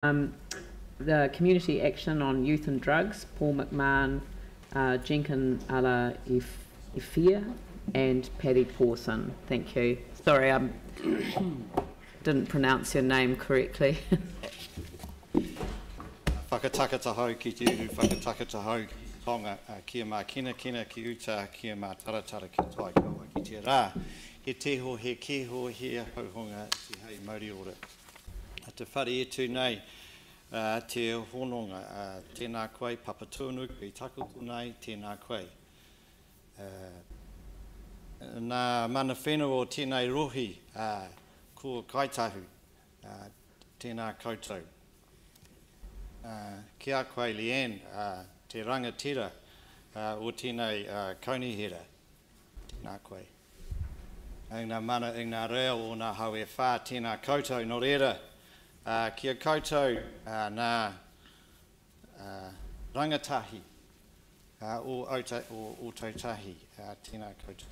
The Community Action on Youth and Drugs, Paul McMahon, Jenkin Ala Ifia, and Paddy Pawson. Thank you. Sorry, I didn't pronounce your name correctly. Whakatakata hau ki te iru, whakatakata hau tonga kia mā kina ki uta, kia mā taratara ki toi kaua ki te rā. He teho, he keho, he hauhonga, te hei mauri ora. Te whare e tū nei, te hononga, tēnā koe, papatūnu, ki takutu nei, tēnā koe. Nā mana whenua o tēnei rohi, ko kaitahu, tēnā koutou. Kia koe Leanne, te rangatira o tēnei kaunihera, tēnā koe. Ngā mana i ngā reo o ngā hau e whā, tēnā koutou no reira. Kia koutou nā rangatahi o tautahi, tēnā koutou.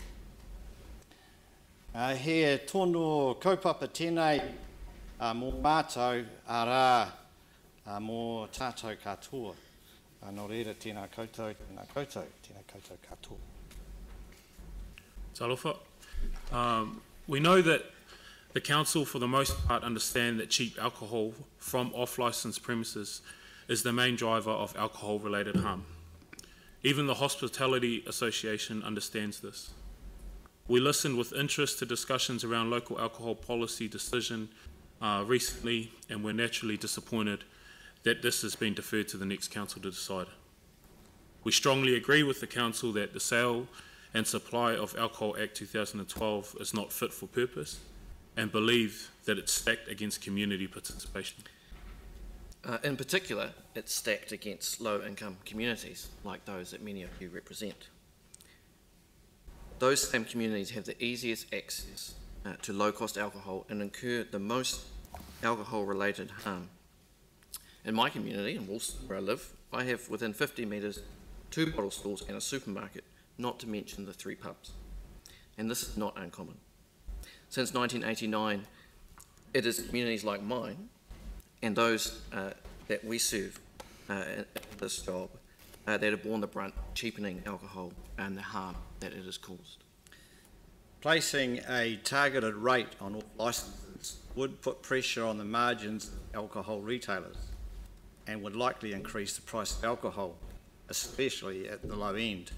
He tono kaupapa tēnei mō mātou arā mō tātou katoa. No reira tēnā koutou katoa. Talofa. We know that the Council, for the most part, understand that cheap alcohol from off-licensed premises is the main driver of alcohol-related harm. Even the Hospitality Association understands this. We listened with interest to discussions around local alcohol policy decision recently, and we're naturally disappointed that this has been deferred to the next Council to decide. We strongly agree with the Council that the Sale and Supply of Alcohol Act 2012 is not fit for purpose, and believe that it's stacked against community participation. In particular, it's stacked against low-income communities, like those that many of you represent. Those same communities have the easiest access to low-cost alcohol and incur the most alcohol-related harm. In my community, in Woolston, where I live, I have within 50 metres 2 bottle stores and a supermarket, not to mention the 3 pubs. And this is not uncommon. Since 1989, it is communities like mine and those that we serve in this job that have borne the brunt of cheapening alcohol and the harm that it has caused. Placing a targeted rate on all licences would put pressure on the margins of alcohol retailers and would likely increase the price of alcohol, especially at the low end.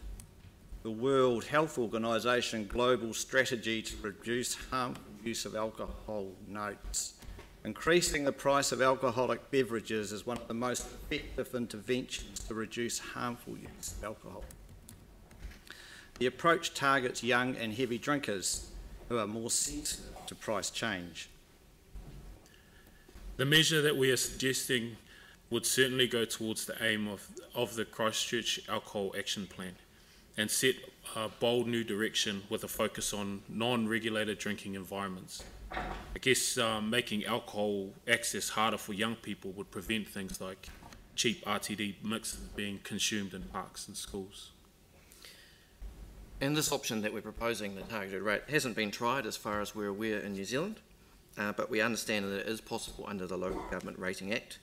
The World Health Organization Global Strategy to Reduce Harmful Use of Alcohol notes, increasing the price of alcoholic beverages is one of the most effective interventions to reduce harmful use of alcohol. The approach targets young and heavy drinkers who are more sensitive to price change. The measure that we are suggesting would certainly go towards the aim of the Christchurch Alcohol Action Plan and set a bold new direction with a focus on non-regulated drinking environments. I guess making alcohol access harder for young people would prevent things like cheap RTD mixes being consumed in parks and schools. And this option that we're proposing, the targeted rate, hasn't been tried as far as we're aware in New Zealand, but we understand that it is possible under the Local Government Rating Act.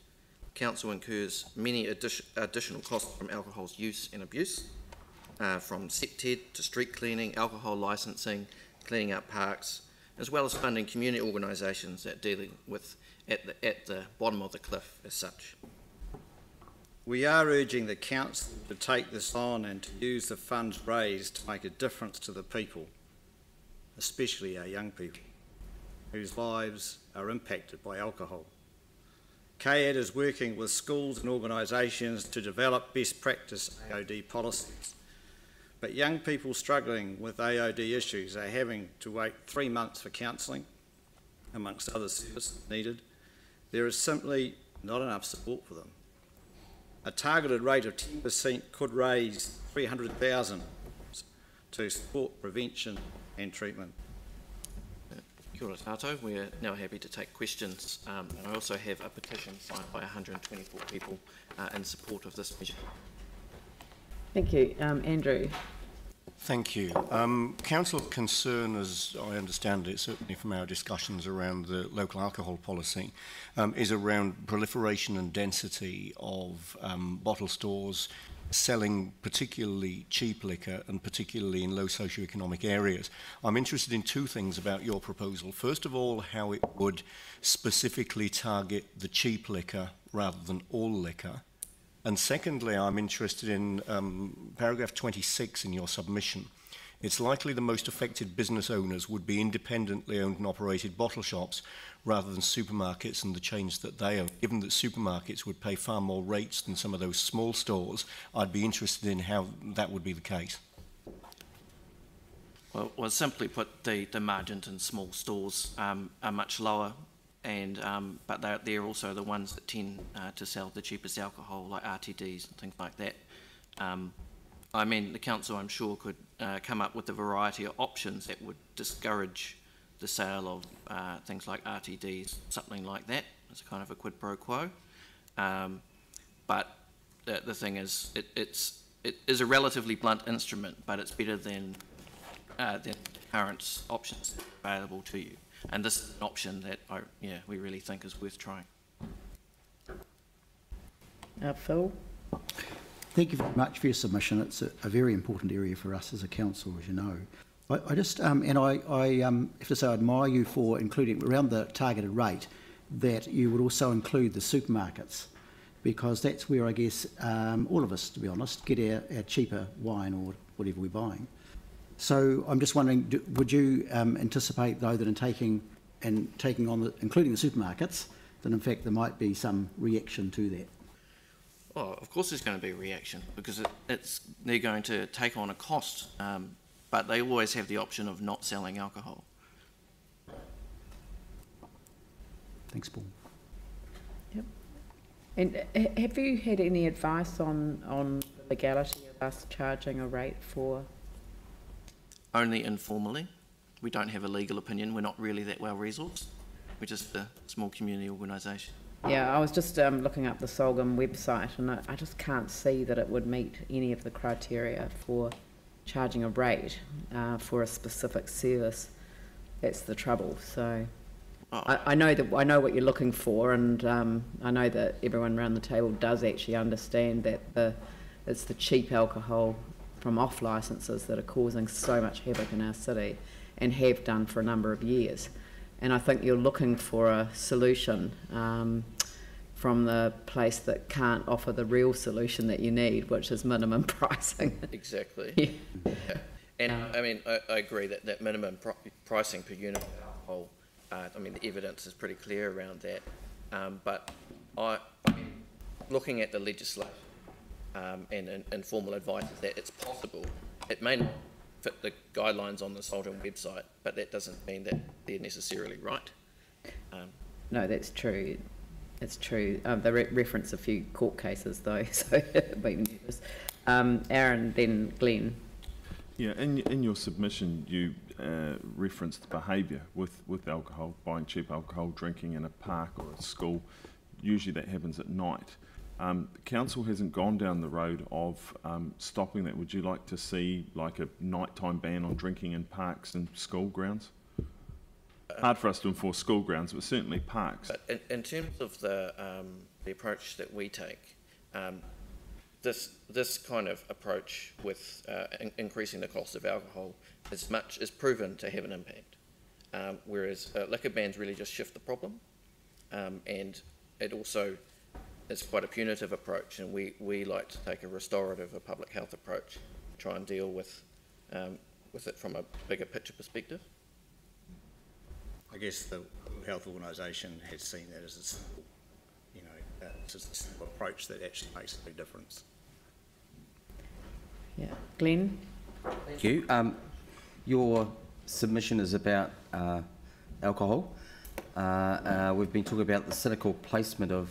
Council incurs many additional costs from alcohol's use and abuse, from SEPTED to street cleaning, alcohol licensing, cleaning up parks, as well as funding community organisations that deal with at the bottom of the cliff as such. We are urging the Council to take this on and to use the funds raised to make a difference to the people, especially our young people, whose lives are impacted by alcohol. KAD is working with schools and organisations to develop best practice AOD policies. But young people struggling with AOD issues are having to wait 3 months for counselling, amongst other services needed. There is simply not enough support for them. A targeted rate of 10% could raise $300,000 to support prevention and treatment. Kia ora tātou. We're now happy to take questions. I also have a petition signed by 124 people in support of this measure. Thank you. Andrew. Thank you. Council's concern, as I understand it, certainly from our discussions around the local alcohol policy, is around proliferation and density of bottle stores selling particularly cheap liquor and particularly in low socioeconomic areas. I'm interested in two things about your proposal. First of all, how it would specifically target the cheap liquor rather than all liquor. And secondly, I'm interested in paragraph 26 in your submission. It's likely the most affected business owners would be independently owned and operated bottle shops rather than supermarkets and the chains that they own. Given that supermarkets would pay far more rates than some of those small stores, I'd be interested in how that would be the case. Well, simply put, the margins in small stores are much lower, and but they're also the ones that tend to sell the cheapest alcohol, like RTDs and things like that. I mean, the council, I'm sure, could come up with a variety of options that would discourage the sale of things like RTDs, something like that. It's kind of a quid pro quo. But the thing is, it is a relatively blunt instrument, but it's better than current options available to you. And this is an option that we really think is worth trying. Phil? Thank you very much for your submission. It's a very important area for us as a council, as you know. I just, and I have to say I admire you for including around the targeted rate that you would also include the supermarkets, because that's where I guess all of us, to be honest, get our cheaper wine or whatever we're buying. So I'm just wondering, would you anticipate, though, that in taking on including the supermarkets, that in fact there might be some reaction to that? Well, of course there's going to be a reaction, because they're going to take on a cost, but they always have the option of not selling alcohol. Thanks, Paul. Yep. And have you had any advice on the legality of us charging a rate for? Only informally. We don't have a legal opinion. We're not really that well resourced. We're just a small community organisation. Yeah, I was just looking up the Solgum website, and I just can't see that it would meet any of the criteria for charging a rate for a specific service. That's the trouble. So I know what you're looking for, and I know that everyone around the table does actually understand that it's the cheap alcohol from off licences that are causing so much havoc in our city, and have done for a number of years. And I think you're looking for a solution from the place that can't offer the real solution that you need, which is minimum pricing. Exactly. Yeah. And I mean, I agree that minimum pricing per unit of alcohol, I mean, the evidence is pretty clear around that. But I mean, looking at the legislation and informal advice is that it's possible. It may not fit the guidelines on the Solgum website, but that doesn't mean that they're necessarily right. No, that's true. It's true. They reference a few court cases though, so it made me nervous. Aaron, then Glenn. Yeah, in your submission, you referenced behaviour with alcohol, buying cheap alcohol, drinking in a park or a school. Usually that happens at night. The council hasn't gone down the road of stopping that. Would you like to see like a nighttime ban on drinking in parks and school grounds? Hard for us to enforce school grounds, but certainly parks. But in terms of the approach that we take, this kind of approach with increasing the cost of alcohol is proven to have an impact, whereas liquor bans really just shift the problem, and it also is quite a punitive approach, and we like to take a restorative, a public health approach, try and deal with it from a bigger picture perspective. I guess the World Health Organisation has seen that as a simple, it's a simple approach that actually makes a big difference. Yeah, Glenn. Thank you. Your submission is about alcohol. We've been talking about the cynical placement of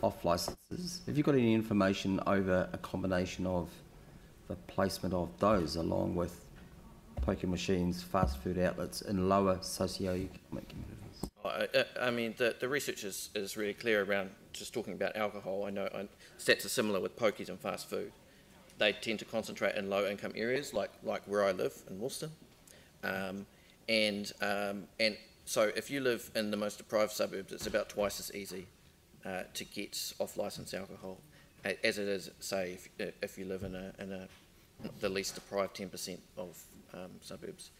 off licences. Have you got any information over a combination of the placement of those along with poker machines, fast food outlets in lower socio-economic communities? I mean, the research is really clear around just talking about alcohol. I know stats are similar with pokies and fast food. they tend to concentrate in low-income areas, like where I live in Woolston, and so if you live in the most deprived suburbs, it's about twice as easy to get off-licence alcohol as it is, say, if you live in the least deprived 10% of suburbs.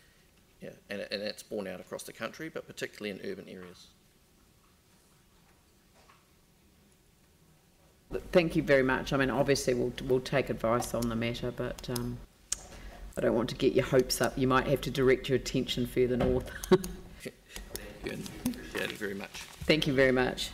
Yeah, and it's borne out across the country, but particularly in urban areas. Thank you very much. I mean, obviously we'll take advice on the matter, but I don't want to get your hopes up. You might have to direct your attention further north. Appreciate it very much. Thank you very much.